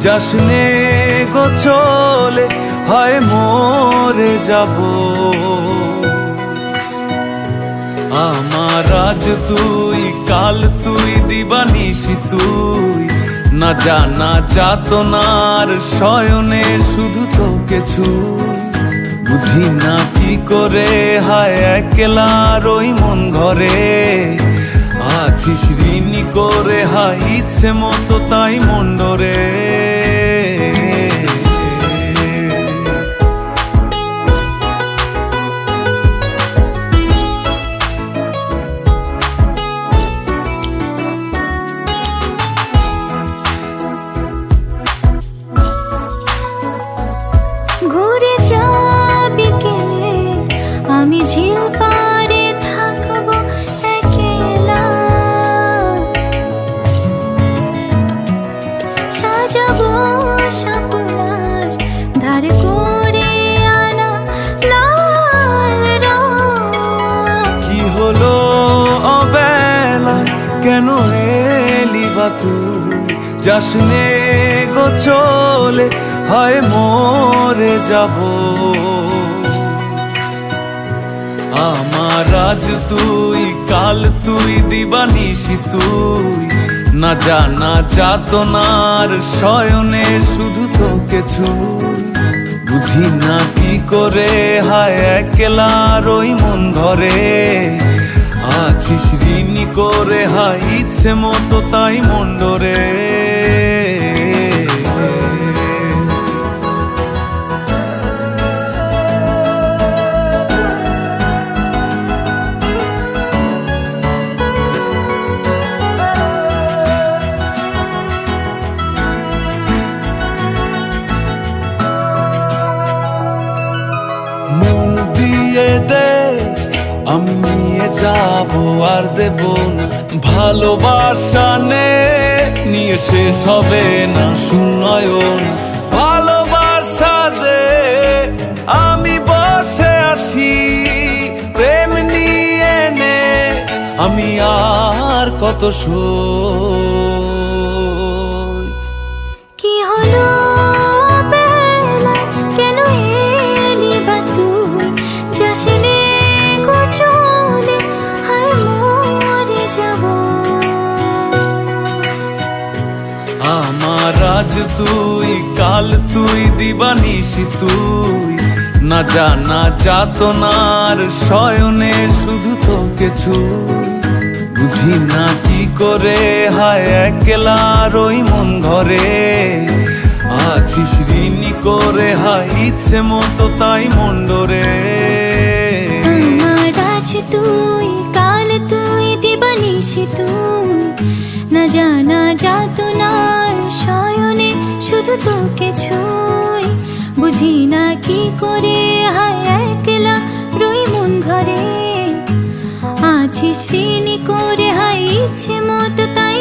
যাসনে গো চলে, হয় মরে যাব। আমার আজ তুই, কাল তুই, দিবানিশি তুই, না জানা যাতনার শয়নে শুধু তোকে ছুই। বুঝি না কি করে হায় একলার ওই মন ঘরে, আছিস ঋণী করে হায় ইচ্ছে মতো তাই মন্ডরে। ঘুরে যাবি কেনে, আমি ঝিল পাড়ে থাকবো একলা। সাজাবো শাপলার ধার করে আনা লাল রং। কি হলো অবেলা, কেন এলি বা তুই? যাসনে গো চলে, হয় মরে যাব। আমার আজ তুই, কাল তুই, দিবানিশি তুই, না জানা যাতনার শয়নে শুধু তোকে ছুই। বুঝি না কি করে হায় একলার ওই মন ঘরে, আছিস ঋণী করে হায় ইচ্ছে মতো তাই মন্ডরে। মন দিয়ে দে, আমি নিয়ে যাব আর দেব না। ভালোবাসা নে, নিয়ে শেষ হবে না শূন্যয়ন। ভালোবাসা দে, আমি বসে আছি প্রেম নিয়ে নে। আমি আর কত সই। কি হলো বেলা, কেন এলি বা তুই? যাসনে গো চলে, হায় মরে যাব। আমার আজ তুই, কাল তুই, দিবানিশি তুই, না জানা যাতনার শয়নে শুধু তোকে ছুই। বুঝি না কি করে হায় একলার ওই মন ঘরে, আছিস ঋণী করে হায় ইচ্ছে মতো তাই মন্ডরে। আমার আজ তুই, কাল তুই, দিবানিশি তুই, না জানা যাতনার শয়নে শুধু তোকে ছুই। বুঝি না কি করে হায় একলা রই মন ঘরে, আছিস ঋণী করে হায় ইচ্ছে মতো তাই